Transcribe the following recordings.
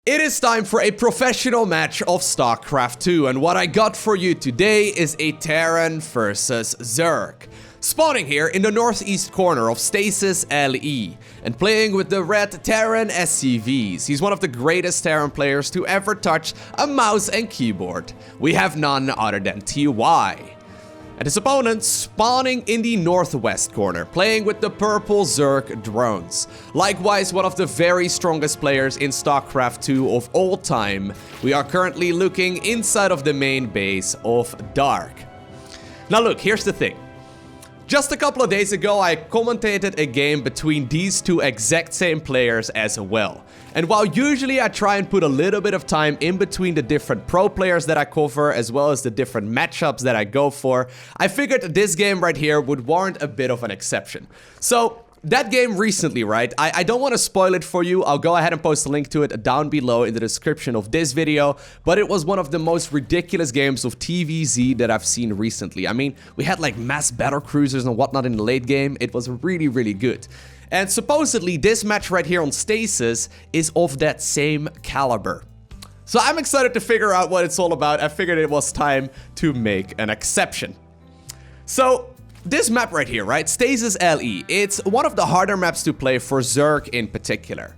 It is time for a professional match of StarCraft 2, and what I got for you today is a Terran versus Zerg. Spawning here in the northeast corner of Stasis LE, and playing with the red Terran SCVs. He's one of the greatest Terran players to ever touch a mouse and keyboard. We have none other than TY. And his opponent spawning in the northwest corner, playing with the purple Zerg drones. Likewise, one of the very strongest players in StarCraft 2 of all time. We are currently looking inside of the main base of Dark. Now look, here's the thing. Just a couple of days ago, I commentated a game between these two exact same players as well. And while usually I try and put a little bit of time in between the different pro players that I cover, as well as the different matchups that I go for, I figured this game right here would warrant a bit of an exception. So, that game recently, right? I don't want to spoil it for you. I'll go ahead and post a link to it down below in the description of this video. But it was one of the most ridiculous games of TVZ that I've seen recently. I mean, we had like mass battle cruisers and whatnot in the late game. It was really, really good. And supposedly this match right here on Stasis is of that same caliber. So I'm excited to figure out what it's all about. I figured it was time to make an exception. So, this map right here, right? Stasis LE. It's one of the harder maps to play for Zerg in particular.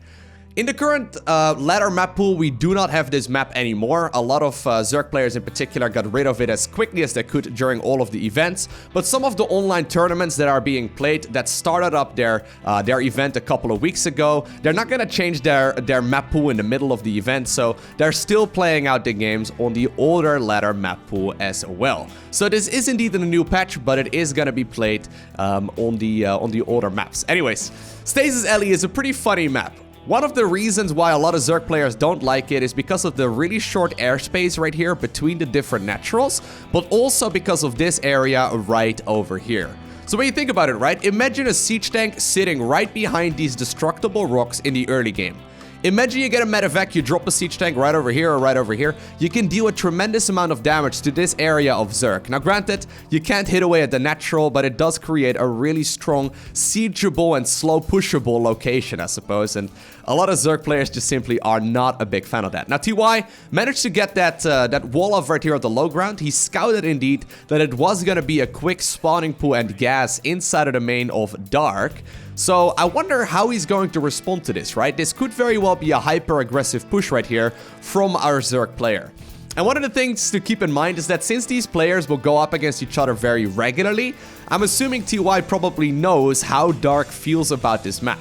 In the current ladder map pool, we do not have this map anymore. A lot of Zerg players in particular got rid of it as quickly as they could during all of the events. But some of the online tournaments that are being played that started up their event a couple of weeks ago, they're not going to change their map pool in the middle of the event. So they're still playing out the games on the older ladder map pool as well. So this is indeed a new patch, but it is going to be played on the older maps. Anyways, Stasis LE is a pretty funny map. One of the reasons why a lot of Zerg players don't like it is because of the really short airspace right here between the different naturals, but also because of this area right over here. So when you think about it, right, imagine a siege tank sitting right behind these destructible rocks in the early game. Imagine you get a medevac, you drop a siege tank right over here or right over here. You can deal a tremendous amount of damage to this area of Zerg. Now granted, you can't hit away at the natural, but it does create a really strong siegeable and slow pushable location, I suppose. And a lot of Zerg players just simply are not a big fan of that. Now TY managed to get that wall off right here at the low ground. He scouted indeed that it was going to be a quick spawning pool and gas inside of the main of Dark. So I wonder how he's going to respond to this, right? This could very well be a hyper-aggressive push right here from our Zerg player. And one of the things to keep in mind is that since these players will go up against each other very regularly, I'm assuming TY probably knows how Dark feels about this map.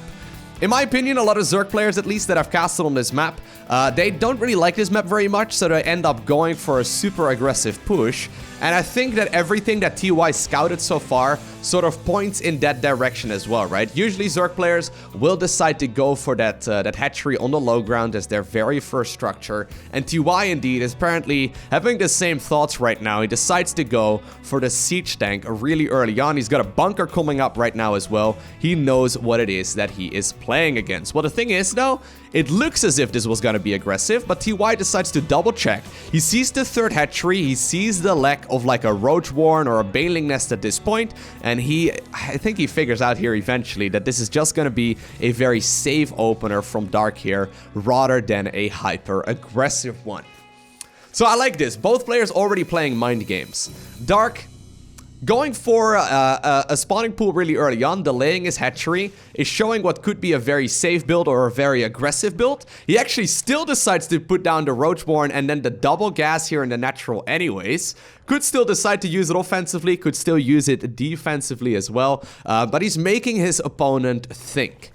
In my opinion, a lot of Zerg players, at least that I've casted on this map, they don't really like this map very much, so they end up going for a super aggressive push. And I think that everything that TY scouted so far sort of points in that direction as well, right? Usually Zerg players will decide to go for that hatchery on the low ground as their very first structure. And TY indeed is apparently having the same thoughts right now. He decides to go for the siege tank really early on. He's got a bunker coming up right now as well. He knows what it is that he is playing against. Well, the thing is though, it looks as if this was going to be aggressive, but TY decides to double check. He sees the third hatchery, he sees the lack of like a roach warren or a baneling nest at this point, and I think he figures out here eventually that this is just going to be a very safe opener from Dark here, rather than a hyper-aggressive one. So I like this. Both players already playing mind games. Dark going for a spawning pool really early on, delaying his hatchery, is showing what could be a very safe build or a very aggressive build. He actually still decides to put down the roach warren and then the double gas here in the natural anyways. Could still decide to use it offensively, could still use it defensively as well, but he's making his opponent think.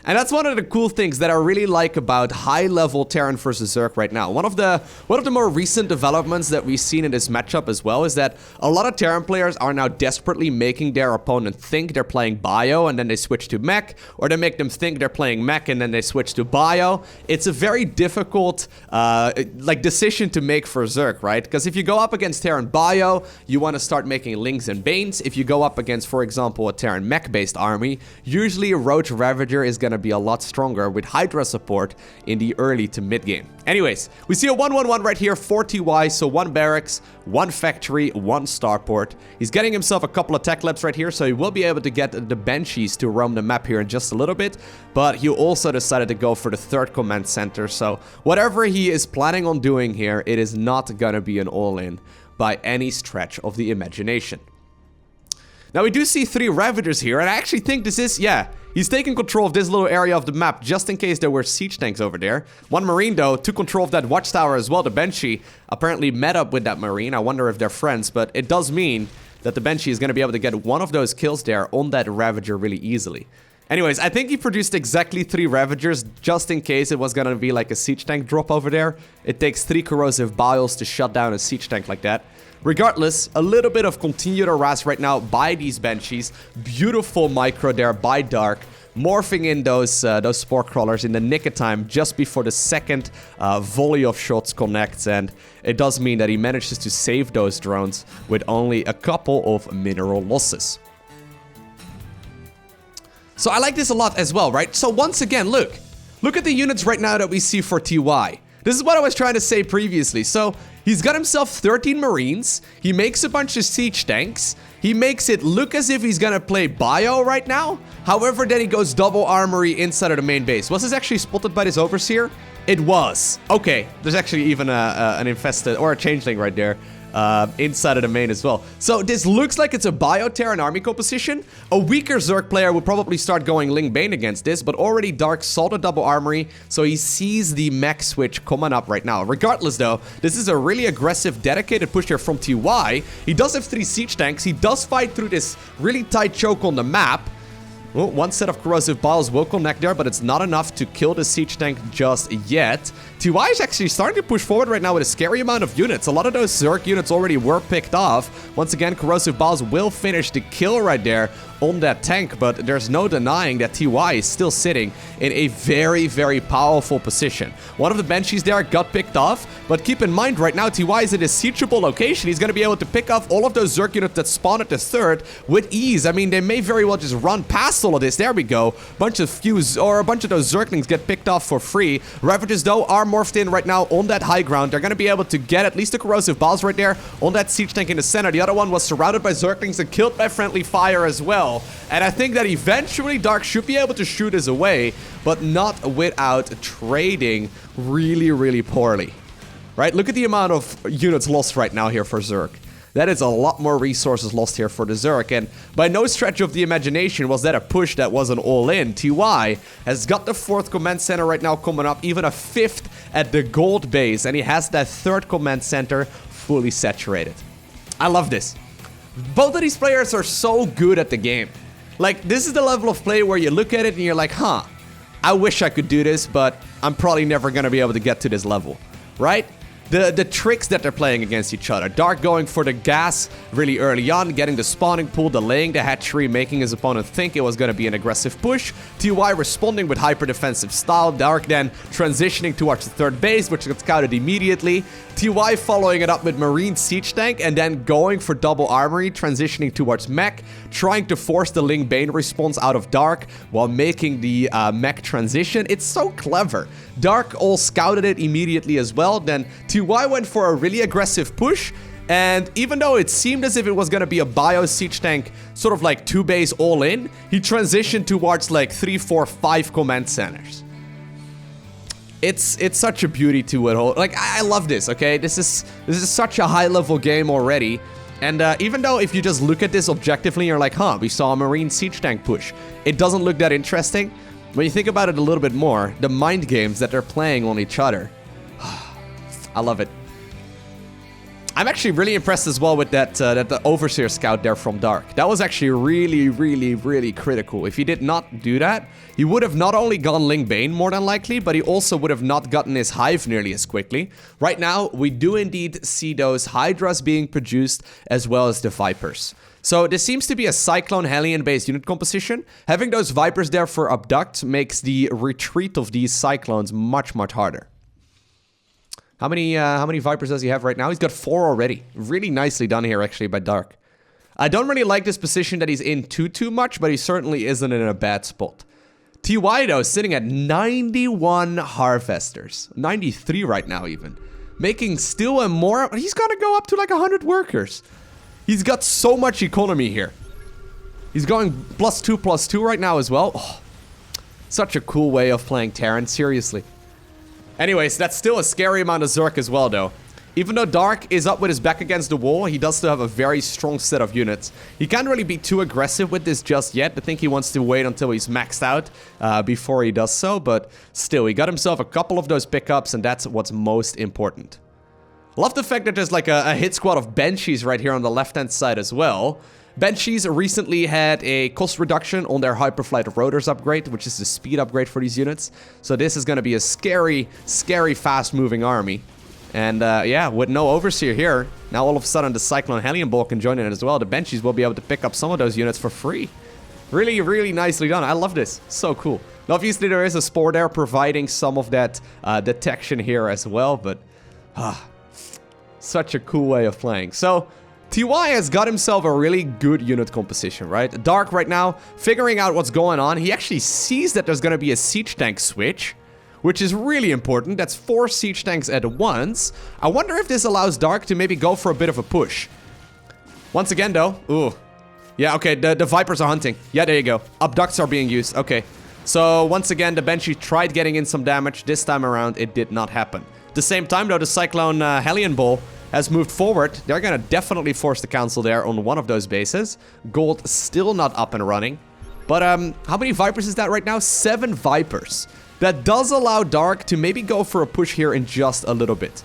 And that's one of the cool things that I really like about high-level Terran versus Zerg right now. One of the more recent developments that we've seen in this matchup as well is that a lot of Terran players are now desperately making their opponent think they're playing bio and then they switch to mech, or they make them think they're playing mech and then they switch to bio. It's a very difficult decision to make for Zerg, right? Because if you go up against Terran bio, you want to start making Lings and Banes. If you go up against, for example, a Terran mech-based army, usually a Roach Ravager is going going to be a lot stronger with Hydra support in the early to mid game. Anyways, we see a 1-1-1 right here for TY, so 1 barracks, 1 factory, 1 starport. He's getting himself a couple of tech labs right here, so he will be able to get the Banshees to roam the map here in just a little bit, but he also decided to go for the 3rd command center, so whatever he is planning on doing here, it is not gonna be an all-in by any stretch of the imagination. Now we do see 3 Ravagers here, and I actually think this is, yeah, he's taking control of this little area of the map just in case there were siege tanks over there. 1 Marine though took control of that watchtower as well. The Banshee apparently met up with that Marine. I wonder if they're friends, but it does mean that the Banshee is going to be able to get one of those kills there on that Ravager really easily. Anyways, I think he produced exactly 3 Ravagers just in case it was going to be like a siege tank drop over there. It takes 3 corrosive biles to shut down a siege tank like that. Regardless, a little bit of continued harass right now by these Banshees. Beautiful micro there by Dark, morphing in those spore crawlers in the nick of time just before the second volley of shots connects, and it does mean that he manages to save those drones with only a couple of mineral losses. So I like this a lot as well, right? So once again, look at the units right now that we see for TY. This is what I was trying to say previously. So he's got himself 13 Marines. He makes a bunch of siege tanks. He makes it look as if he's gonna play bio right now. However, then he goes double armory inside of the main base. Was this actually spotted by this overseer? It was. Okay, there's actually even an infested or a changeling right there. Inside of the main as well. So this looks like it's a bio Terran army composition. A weaker Zerg player would probably start going Ling Bane against this, but already Dark saw the double armory, so he sees the mech switch coming up right now. Regardless though, this is a really aggressive, dedicated push here from TY. He does have 3 siege tanks. He does fight through this really tight choke on the map. Well, 1 set of corrosive biles will connect there, but it's not enough to kill the siege tank just yet. TY is actually starting to push forward right now with a scary amount of units. A lot of those Zerg units already were picked off. Once again, corrosive biles will finish the kill right there on that tank, but there's no denying that TY is still sitting in a very, very powerful position. One of the Banshees there got picked off, but keep in mind right now TY is in a siegeable location. He's going to be able to pick off all of those Zerg units that spawn at the 3rd with ease. I mean, they may very well just run past all of this. There we go. A bunch of those Zerglings get picked off for free. Ravagers though are morphed in right now on that high ground. They're going to be able to get at least the corrosive biles right there on that siege tank in the center. The other one was surrounded by Zerglings and killed by friendly fire as well. And I think that eventually Dark should be able to shoot this away, but not without trading really, really poorly. Right? Look at the amount of units lost right now here for Zerg. That is a lot more resources lost here for the Zerg, and by no stretch of the imagination was that a push that was an all-in. TY has got the 4th command center right now coming up, even a 5th at the gold base, and he has that 3rd command center fully saturated. I love this. Both of these players are so good at the game. Like, this is the level of play where you look at it and you're like, huh, I wish I could do this, but I'm probably never going to be able to get to this level, right? The tricks that they're playing against each other. Dark going for the gas really early on, getting the spawning pool, delaying the hatchery, making his opponent think it was going to be an aggressive push. TY responding with hyper defensive style. Dark then transitioning towards the 3rd base, which gets scouted immediately. TY following it up with Marine Siege Tank and then going for double armory, transitioning towards mech, trying to force the Ling Bane response out of Dark while making the mech transition. It's so clever. Dark all scouted it immediately as well. Then TY went for a really aggressive push, and even though it seemed as if it was going to be a bio siege tank, sort of like 2 base all in, he transitioned towards like 3, 4, 5 command centers. It's such a beauty to it all. Like, I love this, okay? This is such a high level game already. And even though if you just look at this objectively, you're like, huh, we saw a Marine siege tank push. It doesn't look that interesting. When you think about it a little bit more, the mind games that they're playing on each other, I love it. I'm actually really impressed as well with that the Overseer Scout there from Dark. That was actually really, really, really critical. If he did not do that, he would have not only gone Ling Bane more than likely, but he also would have not gotten his Hive nearly as quickly. Right now, we do indeed see those Hydras being produced as well as the Vipers. So this seems to be a Cyclone Hellion-based unit composition. Having those Vipers there for Abduct makes the retreat of these Cyclones much, much harder. How many Vipers does he have right now? He's got 4 already. Really nicely done here, actually, by Dark. I don't really like this position that he's in too much, but he certainly isn't in a bad spot. TY though sitting at 91 harvesters. 93 right now even. Making still a more... He's gonna go up to like 100 workers. He's got so much economy here. He's going +2/+2 right now as well. Oh, such a cool way of playing Terran, seriously. Anyways, that's still a scary amount of Zerg as well though. Even though Dark is up with his back against the wall, he does still have a very strong set of units. He can't really be too aggressive with this just yet. I think he wants to wait until he's maxed out before he does so. But still, he got himself a couple of those pickups, and that's what's most important. Love the fact that there's like a hit squad of Banshees right here on the left-hand side as well. Banshees recently had a cost reduction on their Hyperflight Rotors upgrade, which is the speed upgrade for these units. So this is going to be a scary, scary fast-moving army. And yeah, with no Overseer here, now all of a sudden the Cyclone Hellion Ball can join in as well. The Banshees will be able to pick up some of those units for free. Really, really nicely done. I love this. So cool. Now, obviously, there is a Spore there providing some of that detection here as well. But such a cool way of playing. So TY has got himself a really good unit composition, right? Dark right now, figuring out what's going on. He actually sees that there's going to be a siege tank switch, which is really important. That's 4 siege tanks at once. I wonder if this allows Dark to maybe go for a bit of a push. Once again, though. Ooh. Yeah, okay, the Vipers are hunting. Yeah, there you go. Abducts are being used. Okay. So, once again, the Banshee tried getting in some damage. This time around, it did not happen. At the same time, though, the Cyclone Hellion Ball has moved forward. They're going to definitely force the Council there on one of those bases. Gold still not up and running. But, how many Vipers is that right now? 7 Vipers. That does allow Dark to maybe go for a push here in just a little bit.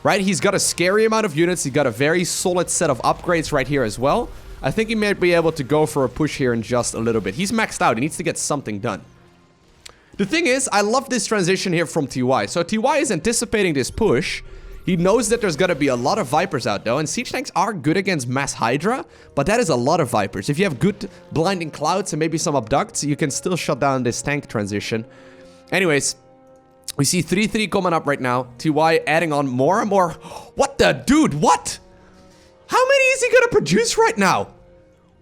Right? He's got a scary amount of units. He's got a very solid set of upgrades right here as well. I think he may be able to go for a push here in just a little bit. He's maxed out. He needs to get something done. The thing is, I love this transition here from TY. So TY is anticipating this push. He knows that there's going to be a lot of Vipers out though. And siege tanks are good against mass Hydra. But that is a lot of Vipers. If you have good blinding clouds and maybe some abducts, you can still shut down this tank transition. Anyways, we see 3-3 coming up right now. TY adding on more and more. What the? Dude, what? How many is he going to produce right now?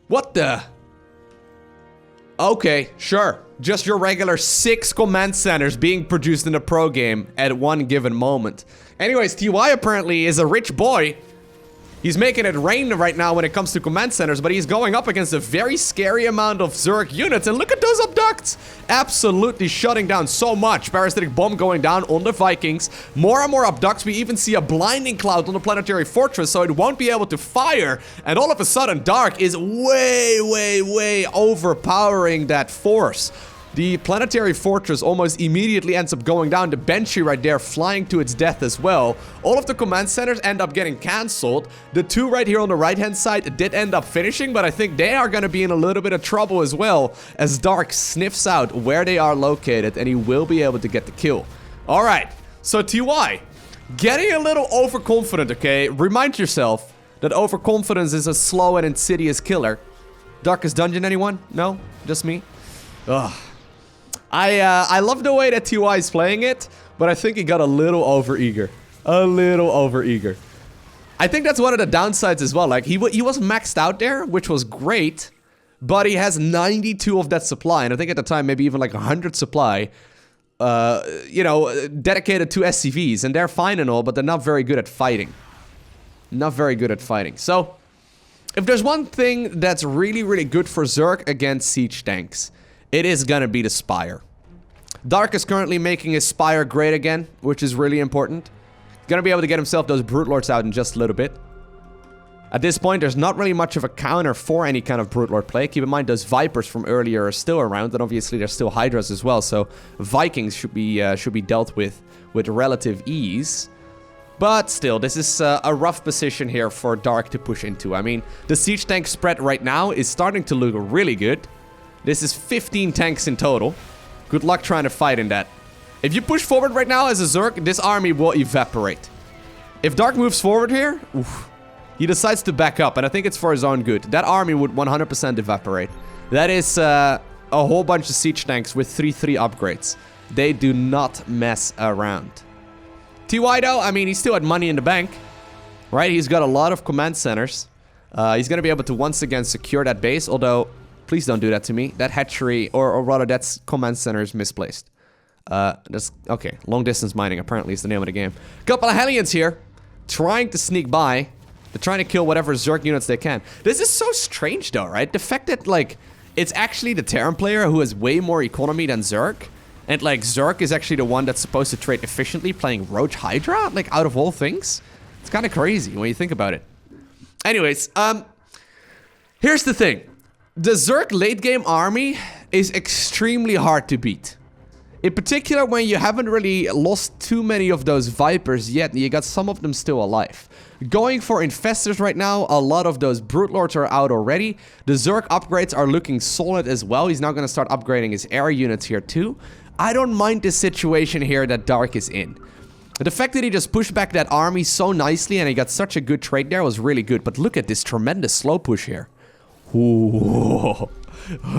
What the? Okay, sure. Just your regular 6 command centers being produced in the pro game at one given moment. Anyways, TY apparently is a rich boy. He's making it rain right now when it comes to command centers, but he's going up against a very scary amount of Zerg units. And look at those abducts! Absolutely shutting down so much. Parasitic Bomb going down on the Vikings. More and more abducts. We even see a blinding cloud on the Planetary Fortress, so it won't be able to fire. And all of a sudden, Dark is way, way, way overpowering that force. The Planetary Fortress almost immediately ends up going down. The Banshee right there flying to its death as well. All of the command centers end up getting cancelled. The 2 right here on the right-hand side did end up finishing, but I think they are going to be in a little bit of trouble as well as Dark sniffs out where they are located, and he will be able to get the kill. Alright, so TY, getting a little overconfident, okay? Remind yourself that overconfidence is a slow and insidious killer. Darkest Dungeon, anyone? No? Just me? Ugh. I love the way that TY is playing it, but I think he got a little overeager. A little overeager. I think that's one of the downsides as well. Like, he was maxed out there, which was great, but he has 92 of that supply, and I think at the time maybe even like 100 supply, you know, dedicated to SCVs, and they're fine and all, but they're not very good at fighting. Not very good at fighting. So, if there's one thing that's really, really good for Zerg against siege tanks, it is gonna be the Spire. Dark is currently making his Spire great again, which is really important. He's gonna be able to get himself those Brute Lords out in just a little bit. At this point, there's not really much of a counter for any kind of Brute Lord play. Keep in mind, those Vipers from earlier are still around, and obviously there's still Hydras as well, so Vikings should be dealt with relative ease. But still, this is a rough position here for Dark to push into. I mean, the siege tank spread right now is starting to look really good. This is 15 tanks in total. Good luck trying to fight in that. If you push forward right now as a Zerg, this army will evaporate. If Dark moves forward here, oof, he decides to back up, and I think it's for his own good. That army would 100% evaporate. That is a whole bunch of siege tanks with 3-3 upgrades. They do not mess around. TY though, I mean, he still had money in the bank, right? He's got a lot of command centers. He's going to be able to once again secure that base, although Please don't do that to me. That hatchery, or rather, that's command center is misplaced. Okay, long distance mining apparently is the name of the game. Couple of Hellions here, trying to sneak by. They're trying to kill whatever Zerg units they can. This is so strange though, right? The fact that, like, it's actually the Terran player who has way more economy than Zerg. And, like, Zerg is actually the one that's supposed to trade efficiently playing Roach Hydra, like, out of all things. It's kind of crazy when you think about it. Anyways, here's the thing. The Zerg late game army is extremely hard to beat. In particular, when you haven't really lost too many of those Vipers yet, and you got some of them still alive. Going for Infestors right now, a lot of those Brute Lords are out already. The Zerg upgrades are looking solid as well. He's now going to start upgrading his air units here too. I don't mind the situation here that Dark is in. The fact that he just pushed back that army so nicely and he got such a good trade there was really good. But look at this tremendous slow push here. Ooh.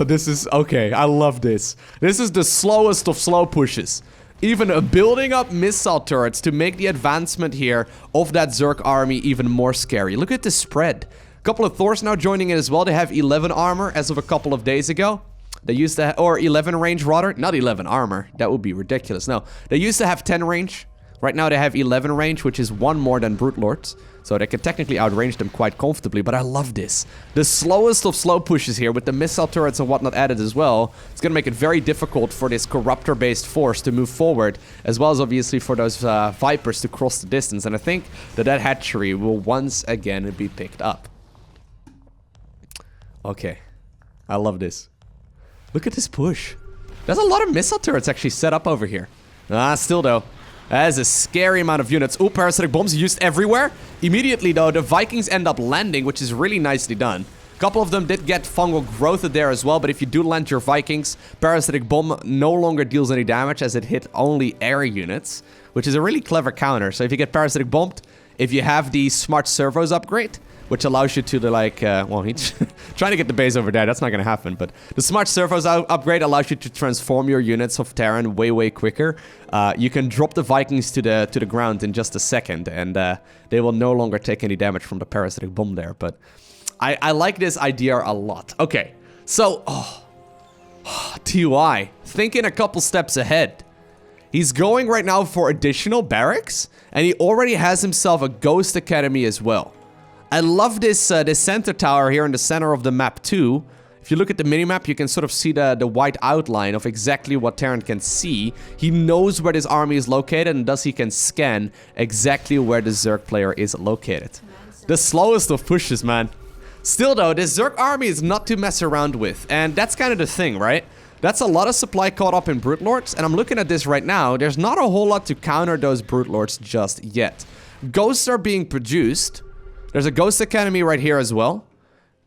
This is... okay, I love this. This is the slowest of slow pushes. Even building up missile turrets to make the advancement here of that Zerg army even more scary. Look at the spread. A couple of Thors now joining in as well. They have 11 armor as of a couple of days ago. They used to... or 11 range rather. Not 11 armor. That would be ridiculous. No, they used to have 10 range. Right now they have 11 range, which is one more than Brute Lords. So they can technically outrange them quite comfortably, but I love this. The slowest of slow pushes here with the missile turrets and whatnot added as well. It's going to make it very difficult for this Corruptor-based force to move forward, as well as obviously for those Vipers to cross the distance. And I think that that hatchery will once again be picked up. Okay. I love this. Look at this push. There's a lot of missile turrets actually set up over here. Still though. That is a scary amount of units. Ooh, parasitic bombs used everywhere. Immediately, though, the Vikings end up landing, which is really nicely done. A couple of them did get fungal growth there as well, but if you do land your Vikings, parasitic bomb no longer deals any damage as it hit only air units, which is a really clever counter. So if you get parasitic bombed, if you have the smart servos upgrade, which allows you to, like, well, he's trying to get the base over there. That's not going to happen. But the smart servos upgrade allows you to transform your units of Terran way quicker. You can drop the Vikings to the ground in just a second, and they will no longer take any damage from the parasitic bomb there. But I like this idea a lot. Okay, so TY thinking a couple steps ahead. He's going right now for additional barracks, and he already has himself a Ghost Academy as well. I love this this center tower here in the center of the map too. If you look at the minimap, you can sort of see the white outline of exactly what Terran can see. He knows where this army is located, and thus he can scan exactly where the Zerg player is located. The slowest of pushes, man. Still though, this Zerg army is not to mess around with, and that's kind of the thing, right? That's a lot of supply caught up in Brute Lords, and I'm looking at this right now. There's not a whole lot to counter those Brute Lords just yet. Ghosts are being produced. There's a Ghost Academy right here as well.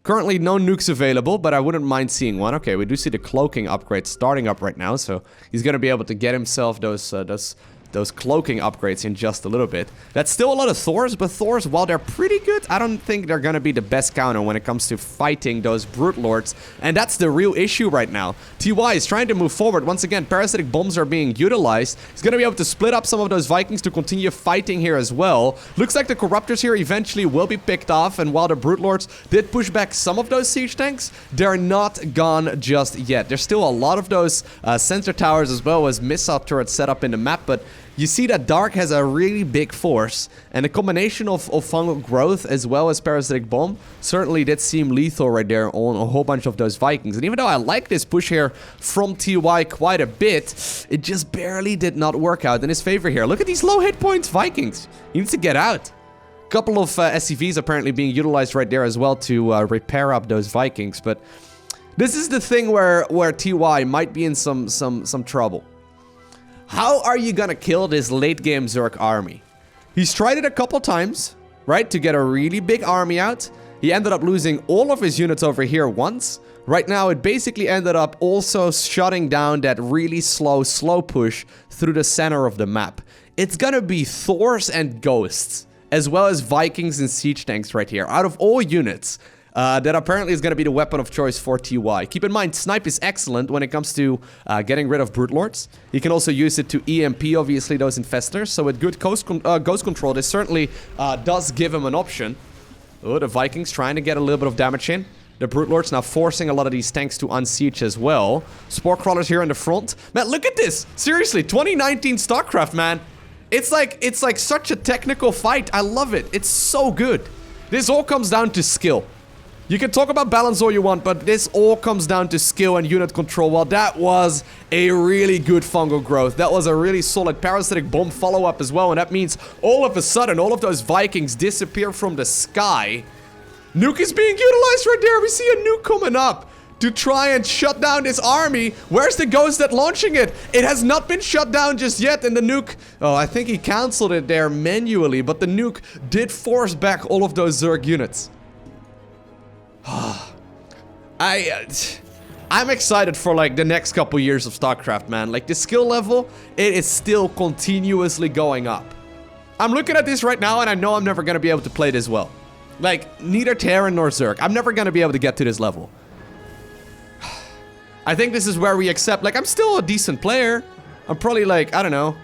Currently no nukes available, but I wouldn't mind seeing one. Okay, we do see the cloaking upgrade starting up right now, so he's gonna be able to get himself those cloaking upgrades in just a little bit. That's still a lot of Thors, but Thors, while they're pretty good, I don't think they're gonna be the best counter when it comes to fighting those Brute Lords, and that's the real issue right now. TY is trying to move forward. Once again, parasitic bombs are being utilized. He's gonna be able to split up some of those Vikings to continue fighting here as well. Looks like the Corruptors here eventually will be picked off, and while the Brute Lords did push back some of those siege tanks, they're not gone just yet. There's still a lot of those sensor towers as well as missile turrets set up in the map, but you see that Dark has a really big force, and a combination of fungal growth as well as parasitic bomb certainly did seem lethal right there on a whole bunch of those Vikings. And even though I like this push here from TY quite a bit, it just barely did not work out in his favor here. Look at these low hit points Vikings. He needs to get out. A couple of SCVs apparently being utilized right there as well to repair up those Vikings, but this is the thing where TY might be in some trouble. How are you gonna kill this late game Zerg army? He's tried it a couple times, right, to get a really big army out. He ended up losing all of his units over here once. Right now, it basically ended up also shutting down that really slow push through the center of the map. It's gonna be Thors and Ghosts, as well as Vikings and siege tanks right here. Out of all units, that apparently is going to be the weapon of choice for TY. Keep in mind, Snipe is excellent when it comes to getting rid of Brute Lords. You can also use it to EMP, obviously, those Infestors. So with good ghost control, this certainly does give him an option. Oh, the Vikings trying to get a little bit of damage in. The Brute Lords now forcing a lot of these tanks to unsiege as well. Spore Crawlers here in the front. Man, look at this. Seriously, 2019 StarCraft, man. It's like such a technical fight. I love it. It's so good. This all comes down to skill. You can talk about balance all you want, but this all comes down to skill and unit control. Well, that was a really good fungal growth. That was a really solid parasitic bomb follow-up as well, and that means all of a sudden, all of those Vikings disappear from the sky. Nuke is being utilized right there. We see a nuke coming up to try and shut down this army. Where's the ghost that launching it? It has not been shut down just yet, and the nuke... Oh, I think he canceled it there manually, but the nuke did force back all of those Zerg units. I'm excited for like the next couple years of StarCraft, man. Like the skill level, it is still continuously going up. I'm looking at this right now and I know I'm never gonna be able to play this well. Like neither Terran nor Zerg. I'm never gonna be able to get to this level. I think this is where we accept, like I'm still a decent player. I'm probably like, I don't know.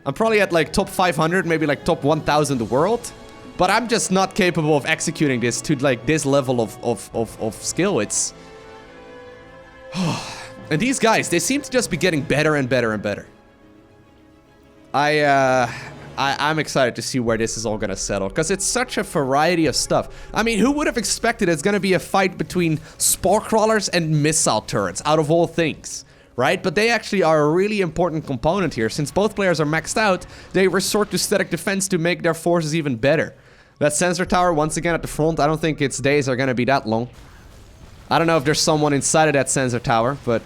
I'm probably at like top 500, maybe like top 1000 in the world. But I'm just not capable of executing this to like this level of skill. It's... And these guys, they seem to just be getting better and better and better. I'm excited to see where this is all gonna settle, because it's such a variety of stuff. I mean, who would have expected it's gonna be a fight between spore crawlers and missile turrets, out of all things? Right? But they actually are a really important component here. Since both players are maxed out, they resort to static defense to make their forces even better. That sensor tower, once again at the front, I don't think its days are gonna be that long. I don't know if there's someone inside of that sensor tower, but...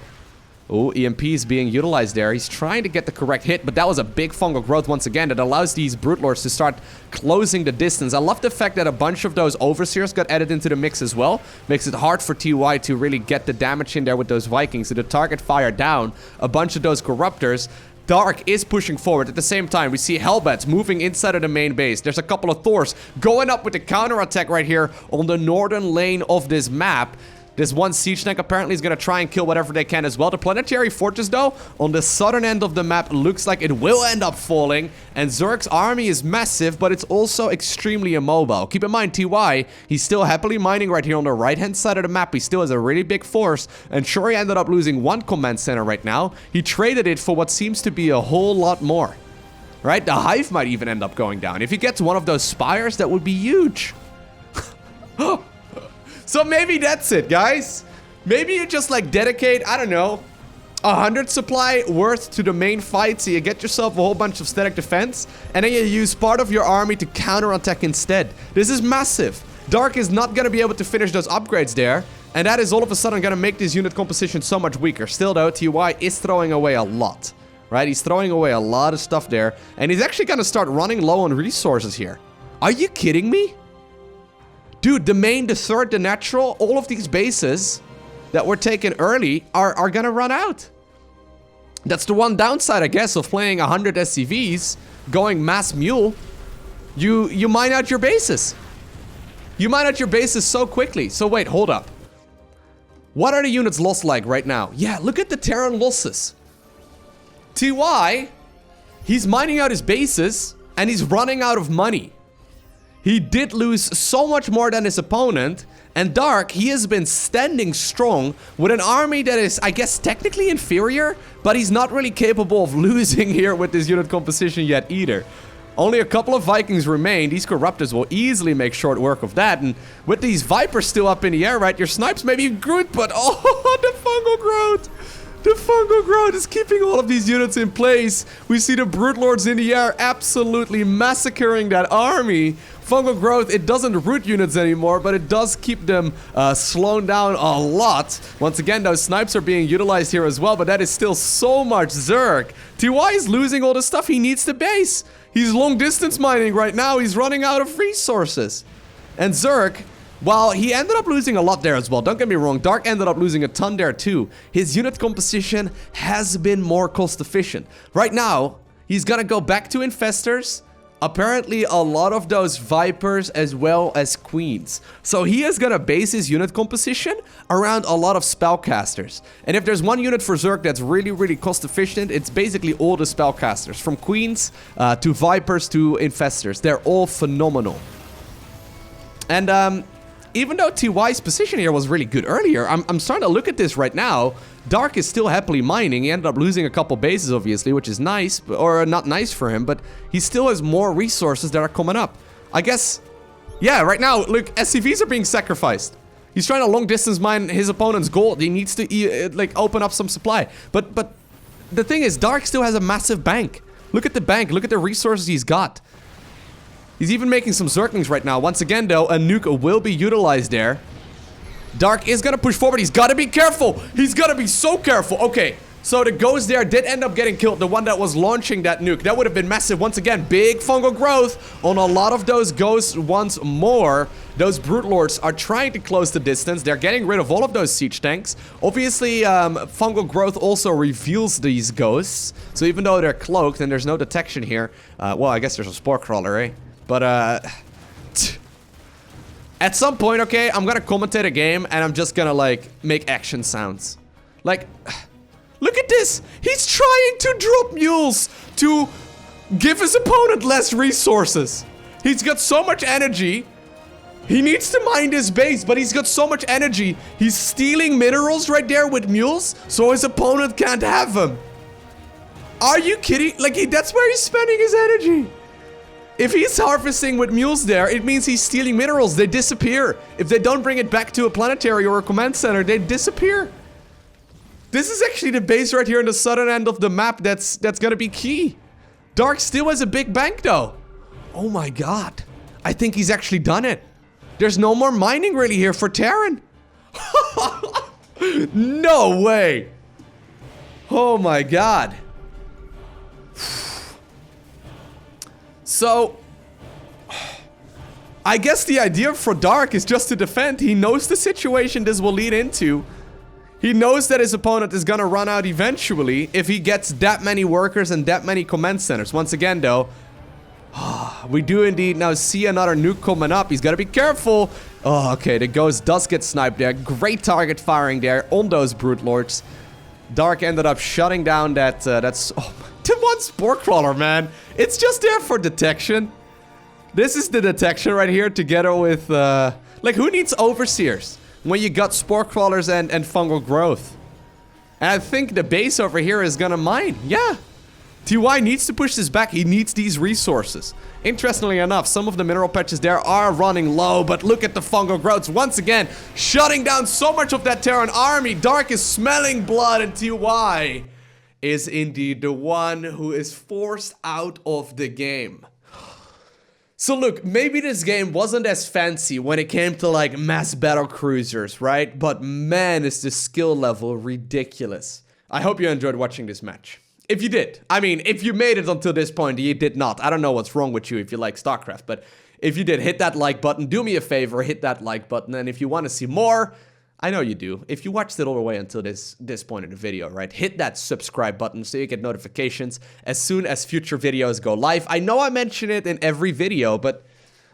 Oh, EMP is being utilized there. He's trying to get the correct hit, but that was a big fungal growth once again that allows these Brute Lords to start closing the distance. I love the fact that a bunch of those Overseers got added into the mix as well. Makes it hard for TY to really get the damage in there with those Vikings. So the target fire down a bunch of those Corruptors. Dark is pushing forward. At the same time, we see Hellbats moving inside of the main base. There's a couple of Thors going up with the counterattack right here on the northern lane of this map. This one siege tank apparently is going to try and kill whatever they can as well. The planetary fortress, though, on the southern end of the map, looks like it will end up falling. And Zerg's army is massive, but it's also extremely immobile. Keep in mind, TY, he's still happily mining right here on the right-hand side of the map. He still has a really big force. And sure, he ended up losing one command center right now. He traded it for what seems to be a whole lot more. Right? The Hive might even end up going down. If he gets one of those spires, that would be huge. So maybe that's it, guys. Maybe you just like dedicate, I don't know, 100 supply worth to the main fight, so you get yourself a whole bunch of static defense, and then you use part of your army to counterattack instead. This is massive. Dark is not going to be able to finish those upgrades there, and that is all of a sudden going to make this unit composition so much weaker. Still though, TY is throwing away a lot, right? He's throwing away a lot of stuff there, and he's actually going to start running low on resources here. Are you kidding me? Dude, the main, the third, the natural, all of these bases that were taken early are gonna run out. That's the one downside, I guess, of playing 100 SCVs, going mass mule. You mine out your bases. You mine out your bases so quickly. So wait, hold up. What are the units lost like right now? Yeah, look at the Terran losses. TY, he's mining out his bases, and he's running out of money. He did lose so much more than his opponent, and Dark, he has been standing strong with an army that is, I guess, technically inferior, but he's not really capable of losing here with this unit composition yet either. Only a couple of Vikings remain. These Corruptors will easily make short work of that, and with these Vipers still up in the air, right, your snipes may be good, but oh, the fungal growth! The fungal growth is keeping all of these units in place. We see the Brute Lords in the air absolutely massacring that army. Fungal growth, it doesn't root units anymore, but it does keep them slowed down a lot. Once again, those snipes are being utilized here as well, but that is still so much Zerg. TY is losing all the stuff he needs to base. He's long distance mining right now. He's running out of resources. And Zerg, while he ended up losing a lot there as well, don't get me wrong, Dark ended up losing a ton there too. His unit composition has been more cost efficient. Right now, he's gonna go back to Infestors. Apparently, a lot of those Vipers as well as Queens. So he is gonna base his unit composition around a lot of spellcasters. And if there's one unit for Zerg that's really cost efficient, it's basically all the spellcasters. From Queens to Vipers to Infestors. They're all phenomenal. And even though TY's position here was really good earlier, I'm starting to look at this right now. Dark is still happily mining. He ended up losing a couple bases, obviously, which is nice, or not nice for him, but he still has more resources that are coming up. I guess, yeah, right now, look, SCVs are being sacrificed. He's trying to long distance mine his opponent's gold. He needs to, like, open up some supply. But the thing is, Dark still has a massive bank. Look at the bank. Look at the resources he's got. He's even making some Zerglings right now. Once again, though, a nuke will be utilized there. Dark is gonna push forward. He's gotta be careful. He's gotta be so careful. Okay, so the ghost there did end up getting killed. The one that was launching that nuke. That would have been massive. Once again, big fungal growth on a lot of those ghosts once more. Those Brute Lords are trying to close the distance. They're getting rid of all of those siege tanks. Obviously, fungal growth also reveals these ghosts. So even though they're cloaked and there's no detection here. Well, I guess there's a spore crawler, eh? But, at some point, okay, I'm gonna commentate a game and I'm just gonna, like, make action sounds. Like, look at this! He's trying to drop mules to give his opponent less resources. He's got so much energy. He needs to mine his base, but he's got so much energy. He's stealing minerals right there with mules, so his opponent can't have them. Are you kidding? Like, that's where he's spending his energy. If he's harvesting with mules there, it means he's stealing minerals. They disappear. If they don't bring it back to a planetary or a command center, they disappear. This is actually the base right here in the southern end of the map that's gonna be key. Dark still has a big bank, though. Oh my god. I think he's actually done it. There's no more mining really here for Terran. No way. Oh my god. So, I guess the idea for Dark is just to defend. He knows the situation this will lead into. He knows that his opponent is gonna run out eventually if he gets that many workers and that many command centers. Once again, though, we do indeed now see another nuke coming up. He's gotta be careful. Oh, okay, the ghost does get sniped there. Great target firing there on those Brute Lords. Dark ended up shutting down that, oh, the one spore crawler, man. It's just there for detection. This is the detection right here together with, like, who needs overseers when you got spore crawlers and fungal growth? And I think the base over here is gonna mine. Yeah. TY needs to push this back. He needs these resources. Interestingly enough, some of the mineral patches there are running low, but look at the fungal growths. Once again, shutting down so much of that Terran army. Dark is smelling blood, and TY is indeed the one who is forced out of the game. So look, maybe this game wasn't as fancy when it came to, like, mass battle cruisers, right? But man, is the skill level ridiculous. I hope you enjoyed watching this match. If you did, I mean, if you made it until this point, you did not. I don't know what's wrong with you if you like StarCraft, but if you did, hit that like button. Do me a favor, hit that like button. And if you want to see more, I know you do. If you watched it all the way until this point in the video, right? Hit that subscribe button so you get notifications as soon as future videos go live. I know I mention it in every video, but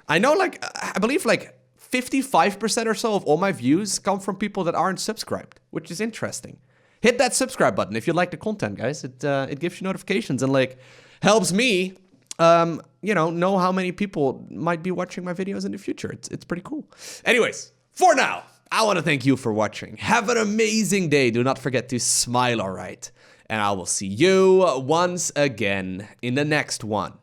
I know, like, I believe like 55% or so of all my views come from people that aren't subscribed, which is interesting. Hit that subscribe button if you like the content, guys. It gives you notifications and, like, helps me, you know how many people might be watching my videos in the future. It's pretty cool. Anyways, for now, I want to thank you for watching. Have an amazing day. Do not forget to smile, alright? And I will see you once again in the next one.